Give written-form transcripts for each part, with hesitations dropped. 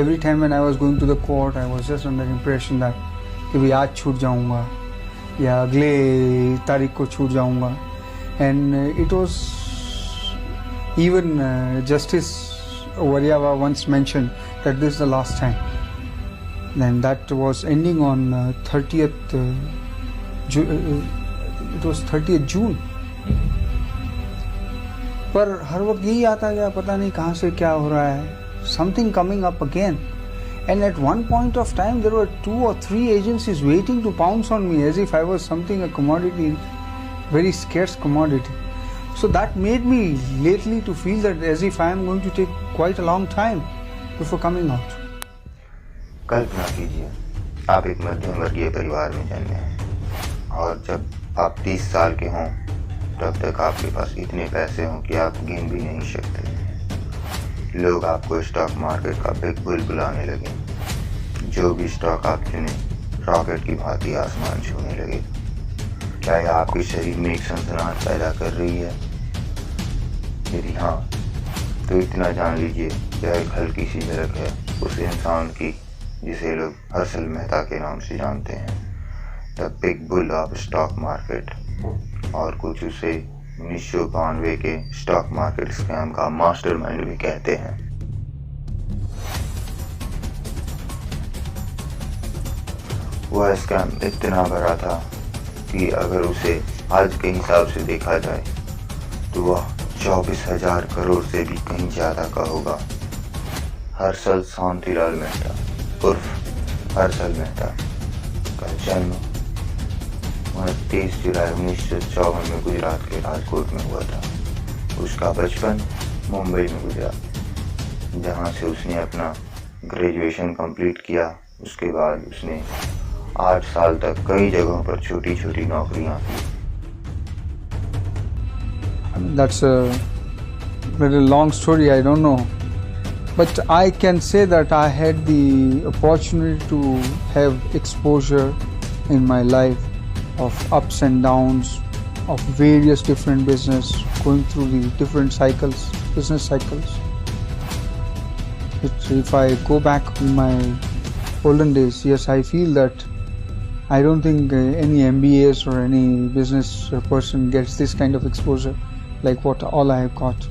Every time when I was going to the court, I was just under impression that कि भाई आज छूट जाऊँगा या अगले तारीख को छूट जाऊँगा. And it was even Justice Variava once mentioned that this is the last time. Then that was ending on 30th it was 30th June. पर हर वक्त यही आता गया, पता नहीं कहाँ से क्या हो रहा है. Something coming up again. And at one point of time there were 2 or 3 agencies waiting to pounce on me as if I was something, a commodity, very scarce commodity. So that made me lately to feel that as if I am going to take quite a long time before coming out. कल्पना कीजिए आप एक मध्यम वर्गीय परिवार में जन्मे हैं और जब आप 30 साल के हों तब तक आपके पास इतने पैसे हों कि आप गिन भी नहीं सकते. लोग आपको स्टॉक मार्केट का बिग बुल बुलाने लगे. जो भी स्टॉक आप चुने रॉकेट की भांति आसमान छूने लगे. क्या यह आपके शरीर में एक सनसनाहट पैदा कर रही है? यदि हाँ तो इतना जान लीजिए यह एक हल्की सी झलक है उस इंसान की जिसे लोग हर्षल मेहता के नाम से जानते हैं, the big bull of stock market, और कुछ उसे 1992 के स्टॉक मार्केट स्कैम का मास्टरमाइंड भी कहते हैं. वह स्कैम इतना बड़ा था कि अगर उसे आज के हिसाब से देखा जाए तो वह 24,000 करोड़ से भी कहीं ज्यादा का होगा. हर्षल शांतिलाल मेहता उर्फ हर्षल मेहता का जन्म 29 जुलाई 1954 में गुजरात के राजकोट में हुआ था. उसका बचपन मुंबई में गुजरा जहां से उसने अपना ग्रेजुएशन कंप्लीट किया. उसके बाद उसने 8 साल तक कई जगहों पर छोटी छोटी नौकरियां की. That's a very long story, I don't know. But I can say that I had the opportunity to have exposure in my life of ups and downs of various different business, going through the different cycles, business cycles. If I go back in my olden days, yes, I feel that I don't think any MBAs or any business person gets this kind of exposure like what all I have got,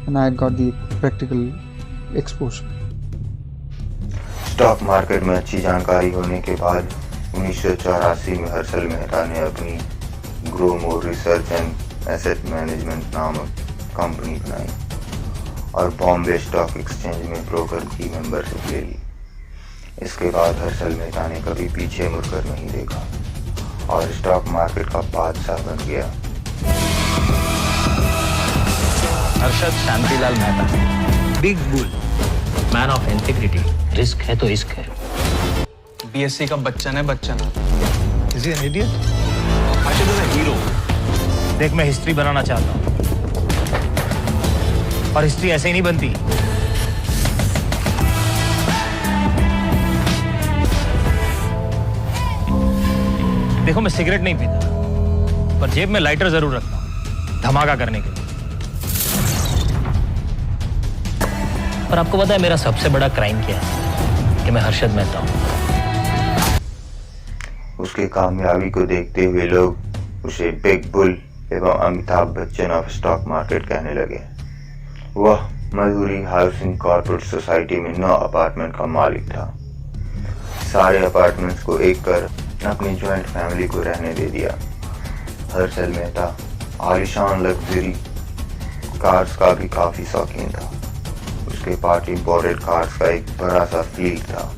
and I got the practical exposure. Stock market में अच्छी जानकारी होने के बाद 1984 में हर्षल मेहता ने अपनी grow more research and asset management नामक कंपनी बनाई और बॉम्बे स्टॉक एक्सचेंज में ब्रोकर की मेंबरशिप ले ली. इसके बाद हर्षल मेहता ने कभी पीछे मुड़कर नहीं देखा और स्टॉक मार्केट का बादशाह बन गया. Harshad Shantilal Mehta, big bull, man of integrity. Risk है तो इश्क है. बीएससी का बच्चन है Bachchan. Is he an idiot? Harshad is a hero. देख मैं हिस्ट्री बनाना चाहता हूँ और हिस्ट्री ऐसे ही नहीं बनती. देखो मैं सिगरेट नहीं पीता पर जेब में लाइटर जरूर रखता हूँ धमाका करने के लिए. पर आपको पता है मेरा सबसे बड़ा क्राइम क्या है? कि मैं हर्षद मेहता हूँ. उसकी कामयाबी को देखते हुए लोग उसे बिग बुल एवं Amitabh Bachchan of stock market कहने लगे. वह मधुरी हाउसिंग कॉर्पोरेट सोसाइटी में 9 अपार्टमेंट का मालिक था. सारे अपार्टमेंट्स को एक कर अपनी ज्वाइंट फैमिली को रहने दे दिया. हर्षल मेहता आलिशान लग्जरी कार्स का भी काफी शौकीन था. उसके पास इंपोर्टेड कार्स का एक बड़ा सा फील्ड था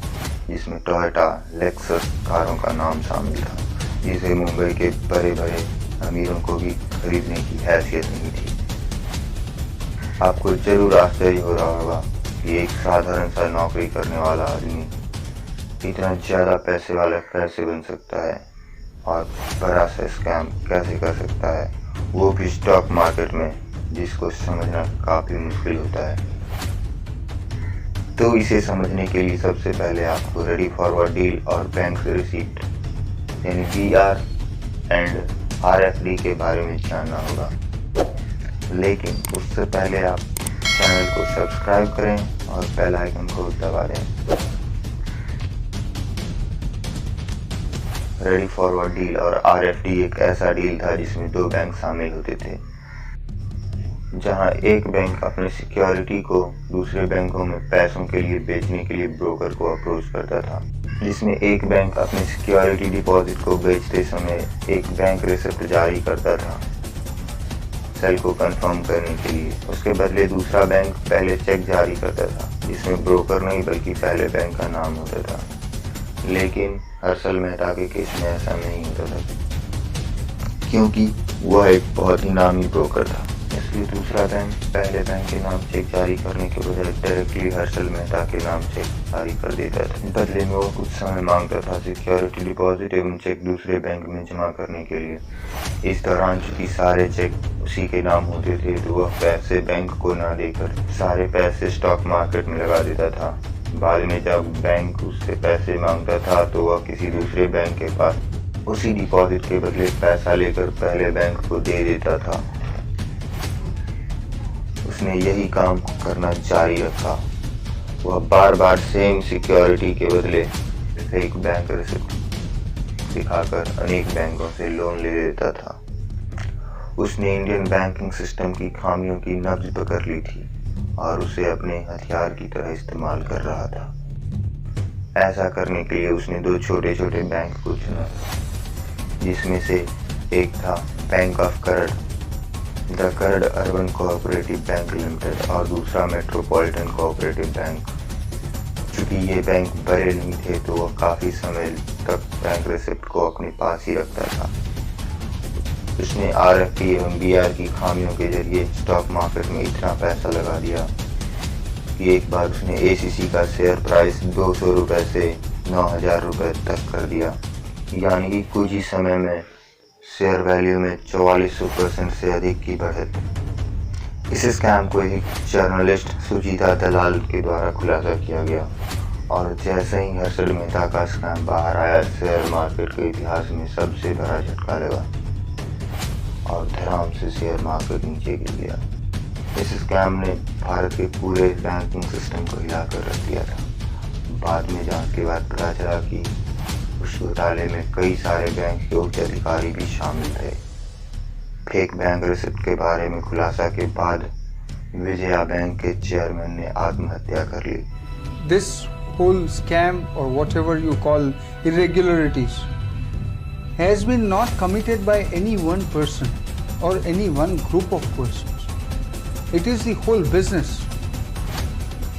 जिसमें टोयोटा लेक्सस कारों का नाम शामिल था, जिसे मुंबई के बड़े बड़े अमीरों को भी खरीदने की हैसियत नहीं थी. आपको जरूर आश्चर्य हो रहा होगा कि एक साधारण सा नौकरी करने वाला आदमी इतना ज्यादा पैसे वाला कैसे बन सकता है और बड़ा सा स्कैम कैसे कर सकता है, वो भी स्टॉक मार्केट में, जिसको समझना काफी मुश्किल होता है. तो इसे समझने के लिए सबसे पहले आपको रेडी फॉरवर्ड डील और बैंक रिसीप्ट यानी VR एंड RFD के बारे में जानना होगा. लेकिन उससे पहले आप चैनल को सब्सक्राइब करें और बेल आइकन को दबा दें. रेडी फॉरवर्ड डील और RFD एक ऐसा डील था जिसमें 2 बैंक शामिल होते थे, जहां एक बैंक अपने सिक्योरिटी को दूसरे बैंकों में पैसों के लिए बेचने के लिए ब्रोकर को अप्रोच करता था, जिसमें एक बैंक अपने सिक्योरिटी डिपॉजिट को बेचते समय एक बैंक रिसिप्ट जारी करता था सेल को कंफर्म करने के लिए। उसके बदले दूसरा बैंक पहले चेक जारी करता था जिसमें ब्रोकर नहीं बल्कि पहले बैंक का नाम होता था। लेकिन हर्षल मेहता के केस में ऐसा नहीं होता था, क्योंकि वह एक बहुत ही नामी ब्रोकर था। इसलिए दूसरा बैंक पहले बैंक के नाम चेक जारी करने के बजाय डायरेक्टली हर्षल मेहता के नाम चेक जारी कर देता था। बदले में वो कुछ समय मांगता था सिक्योरिटी डिपॉजिट एवं चेक दूसरे बैंक में जमा करने के लिए। इस दौरान चूंकि सारे चेक उसी के नाम होते थे तो वह पैसे बैंक को ना देकर सारे पैसे स्टॉक मार्केट में लगा देता था। बाद में जब बैंक उससे पैसे मांगता था तो वह किसी दूसरे बैंक के पास उसी डिपॉजिट के बदले पैसा लेकर पहले बैंक को दे देता था। उसने यही काम करना जारी रखा। वह बार बार सेम सिक्योरिटी के बदले फेक बैंक रिसिप्ट दिखाकर अनेक बैंकों से लोन ले लेता था। उसने इंडियन बैंकिंग सिस्टम की खामियों की नब्ज पकड़ ली थी और उसे अपने हथियार की तरह इस्तेमाल कर रहा था। ऐसा करने के लिए उसने 2 छोटे छोटे बैंक को चुना, जिसमें से एक था bank of करड़, the करड़ urban cooperative bank limited, और दूसरा मेट्रोपॉलिटन कोऑपरेटिव बैंक। चूंकि ये बैंक बड़े नहीं थे तो वह काफी समय तक बैंक रिसिप्ट को अपने पास ही रखता था। उसने RFD एवं BR की खामियों के जरिए स्टॉक मार्केट में इतना पैसा लगा दिया कि एक बार उसने ACC का शेयर प्राइस 200 रुपए से 9,000 रुपए तक कर दिया, यानी कि कुछ ही समय में शेयर वैल्यू में 4400% से अधिक की बढ़त। इस स्कैम को एक जर्नलिस्ट सुजीता दलाल के द्वारा खुलासा किया गया और जैसे ही हर्षल मेहता का स्कैम बाहर आया, शेयर मार्केट के इतिहास में सबसे बड़ा झटका लगा और धड़ाम से शेयर मार्केट नीचे गिर गया। इस स्कैम ने भारत के पूरे बैंकिंग सिस्टम को हिलाकर रख दिया था। बाद में जांच के बाद पता चला कि उस घोटाले में कई सारे बैंक के उच्च अधिकारी भी शामिल थे। फेक बैंक रिसिप्ट के बारे में खुलासा के बाद विजया बैंक के चेयरमैन ने आत्महत्या कर ली। This whole scam, or whatever you call irregularities, has been not committed by any one person or any one group of persons. It is the whole business.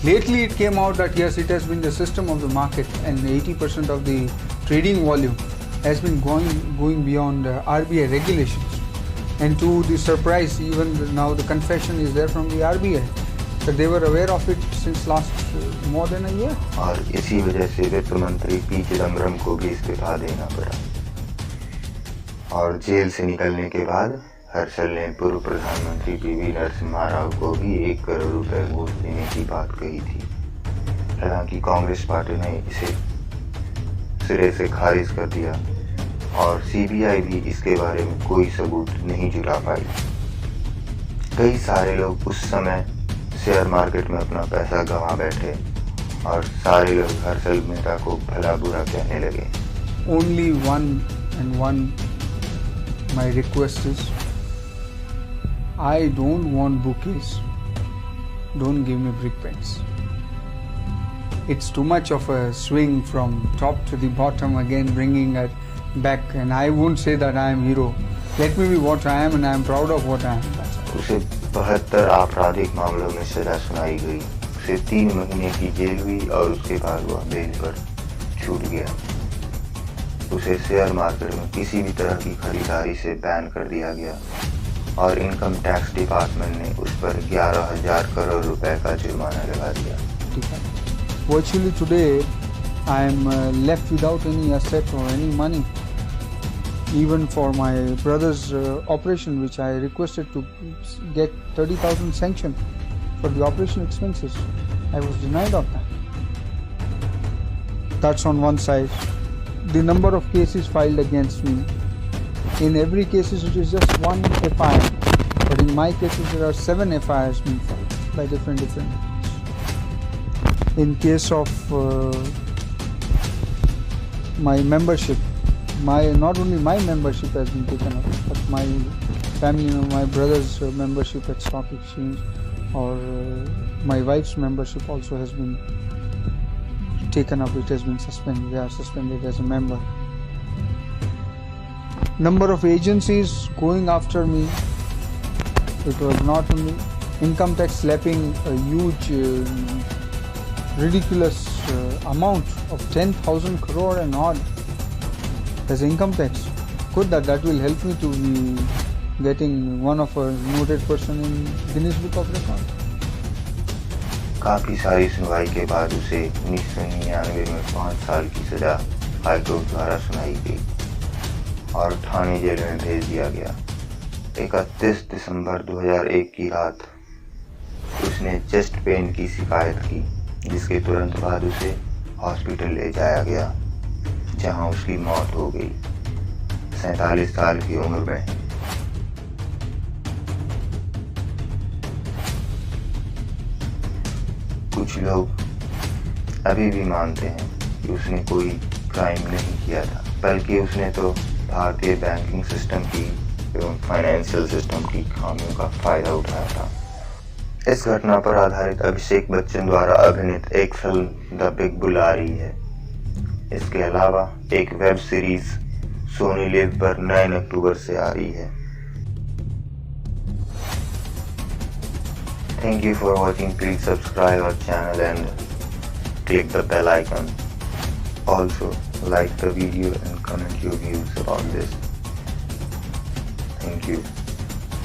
Lately it came out that yes, it has been the system of the market and 80% of the trading volume has been going beyond RBI regulations. And to the surprise, even now the confession is there from the RBI that they were aware of it since last more than a year. और इसी वजह से वित्त मंत्री P Chidambaram को भी इस्तीफा देना पड़ा। और जेल से निकलने के बाद हर्षल ने पूर्व प्रधानमंत्री PV नरसिम्हा राव को भी 1 करोड़ रुपए घूस देने की बात कही थी। हालांकि कांग्रेस पार्टी ने इसे सिरे से खारिज कर दिया और CBI भी इसके बारे में कोई सबूत नहीं जुटा पाई। कई सारे लोग उस समय शेयर मार्केट में अपना पैसा गंवा बैठे और सारे लोग हर्षल मेहता को भला बुरा कहने लगे। Only one my request is, I don't want bouquets. Don't give me brick pens. It's too much of a swing from top to the bottom, again bringing it back, and I won't say that I am hero. Let me be what I am and I am proud of what I am. उसे 72 आपराधिक मामलों में सजा सुनाई गई। उसे 3 महीने की जेल हुई और उसके बाद वह बेल पर छूट गया। उसे शेयर मार्केट में किसी भी तरह की खरीदारी से बैन कर दिया गया और इनकम टैक्स डिपार्टमेंट ने उस पर 11,000 करोड़ रुपए का जुर्माना लगा दिया। Virtually today, I am left without any asset or any money. Even for my brother's operation, which I requested to get 30,000 sanction for the operation expenses, I was denied of that. That's on one side. The number of cases filed against me. In every case, it is just one FIR, but in my cases, there are 7 FIRs being filed by different entities. In case of my membership not only my membership has been taken up, but my family, my brother's membership at Stock Exchange, or my wife's membership also has been taken up. It has been suspended. They are suspended as a member. Number of agencies going after me. It was not only income tax slapping a huge, ridiculous amount of 10,000 crore and odd as income tax. Good, that will help me to be getting one of a noted person in Guinness Book of Records. काफ़ी सारी सुनवाई के बाद उसे 1999 में 5 साल की सजा हाईकोर्ट द्वारा सुनाई गई और ठाणे जेल में भेज दिया गया। 31 दिसंबर 2001 की रात उसने चेस्ट पेन की शिकायत की, जिसके तुरंत बाद उसे हॉस्पिटल ले जाया गया, जहां उसकी मौत हो गई 47 साल की उम्र में। कुछ लोग अभी भी मानते हैं कि उसने कोई क्राइम नहीं किया था, बल्कि उसने तो भारतीय बैंकिंग सिस्टम की एवं फाइनेंशियल सिस्टम की खामियों का फायदा उठाया था। इस घटना पर आधारित अभिषेक बच्चन द्वारा अभिनीत एक फिल्म द बिग बुल आ रही है। इसके अलावा एक वेब सीरीज सोनी लिव पर 9 अक्टूबर से आ रही है। Thank you for watching. Please subscribe our channel and click the bell icon. Also, like the video and comment your views about this. Thank you.